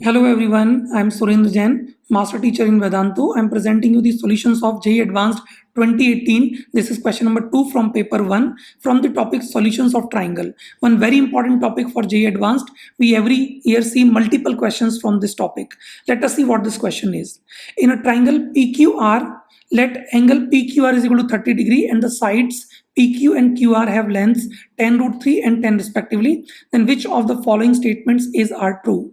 Hello everyone, I am Surendra Jain, Master Teacher in Vedantu. I am presenting you the solutions of JEE Advanced 2018. This is question number 2 from paper 1 from the topic solutions of triangle. One very important topic for JEE Advanced. We every year see multiple questions from this topic. Let us see what this question is. In a triangle PQR, let angle PQR is equal to 30 degree and the sides PQ and QR have lengths 10 root 3 and 10 respectively. Then which of the following statements are true?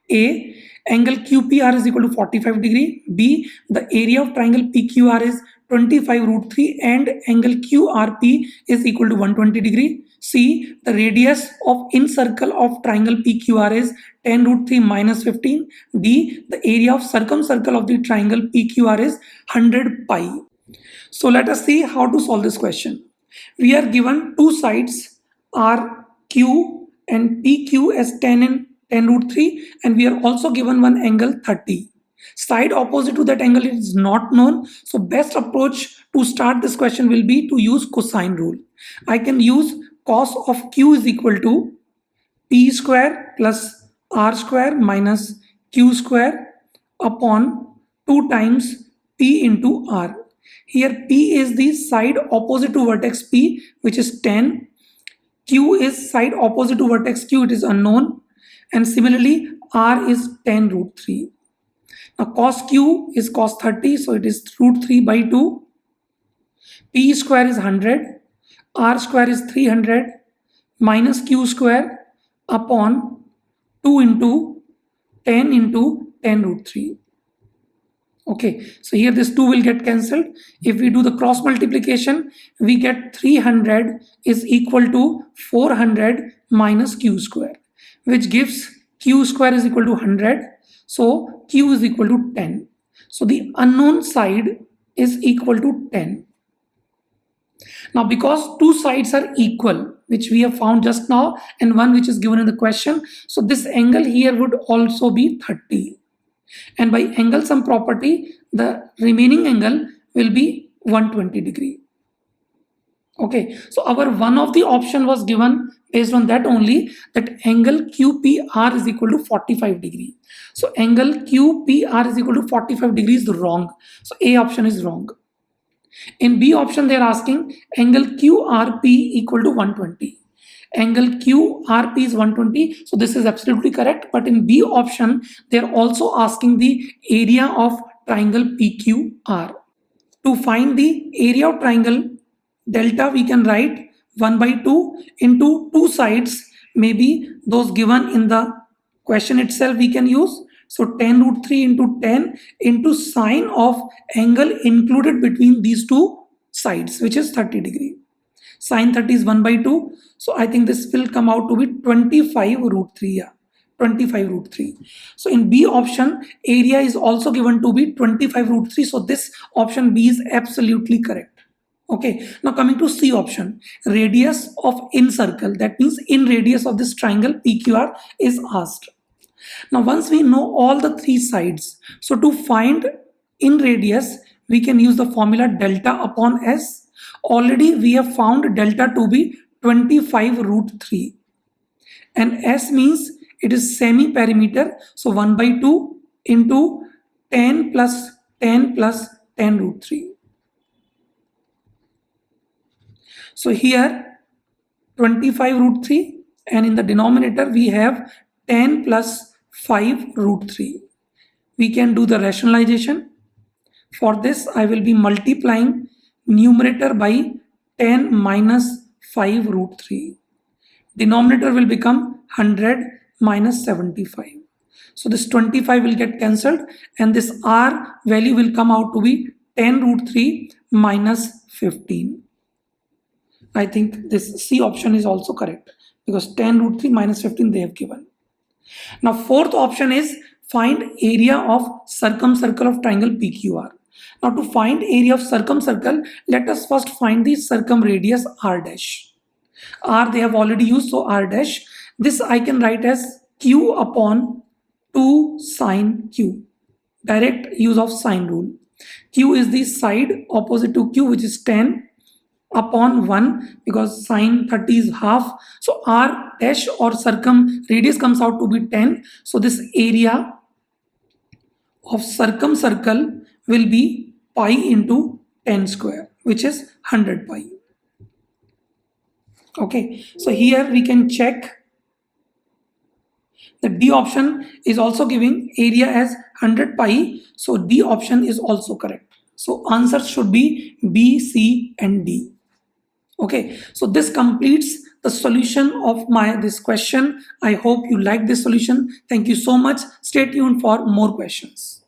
A. Angle QPR is equal to 45 degree. B. The area of triangle PQR is 25 root 3 and angle QRP is equal to 120 degree. C. The radius of incircle of triangle PQR is 10 root 3 minus 15. D. The area of circumcircle of the triangle PQR is 100 pi. So let us see how to solve this question. We are given two sides RQ and PQ as 10 and 10 root 3 and we are also given one angle 30. Side opposite to that angle is not known. So best approach to start this question will be to use cosine rule. I can use cos of Q is equal to P square plus R square minus Q square upon 2 times P into R. Here P is the side opposite to vertex P, which is 10. Q is side opposite to vertex Q, it is unknown. And similarly, R is 10 root 3. Now cos Q is cos 30, so it is root 3 by 2. P square is 100. R square is 300 minus Q square upon 2 into 10 root 3. Okay, so here this 2 will get cancelled. If we do the cross multiplication, we get 300 is equal to 400 minus Q square, which gives Q square is equal to 100. So Q is equal to 10. So the unknown side is equal to 10. Now because two sides are equal, which we have found just now, and one which is given in the question, so this angle here would also be 30. And by angle sum property, the remaining angle will be 120 degree. Okay, so our one of the option was given based on that only, that angle QPR is equal to 45 degree. So angle QPR is equal to 45 degrees wrong. So A option is wrong. In B option, they are asking angle QRP equal to 120. Angle QRP is 120. So this is absolutely correct. But in B option, they are also asking the area of triangle PQR. To find the area of triangle delta, we can write 1 by 2 into two sides. Maybe those given in the question itself we can use. So 10 root 3 into 10 into sine of angle included between these two sides, which is 30 degree. Sine 30 is 1 by 2. So I think this will come out to be 25 root 3. Yeah, 25 root 3. So in B option, area is also given to be 25 root 3. So this option B is absolutely correct. Okay, now coming to C option, radius of incircle, that means in radius of this triangle PQR is asked. Now once we know all the three sides, so to find in radius, we can use the formula delta upon S. Already we have found delta to be 25 root 3. And S means it is semi-perimeter. So 1 by 2 into 10 plus 10 plus 10 root 3. So here 25 root 3 and in the denominator we have 10 plus 5 root 3. We can do the rationalization. For this I will be multiplying numerator by 10 minus 5 root 3. Denominator will become 100 minus 75. So this 25 will get cancelled and this R value will come out to be 10 root 3 minus 15. I think this C option is also correct because 10 root 3 minus 15 they have given. Now fourth option is find area of circumcircle of triangle PQR. Now to find area of circumcircle, let us first find the circumradius R dash. R they have already used, so R dash. This I can write as Q upon 2 sine Q. Direct use of sine rule. Q is the side opposite to Q, which is 10. upon 1 because sine 30 is half. So r dash or circum radius comes out to be 10. So this area of circumcircle will be pi into 10 square, which is 100 pi. Okay, so here we can check the D option is also giving area as 100 pi. So D option is also correct. So answer should be B, C and D. Okay, so this completes the solution of this question. I hope you like this solution. Thank you so much. Stay tuned for more questions.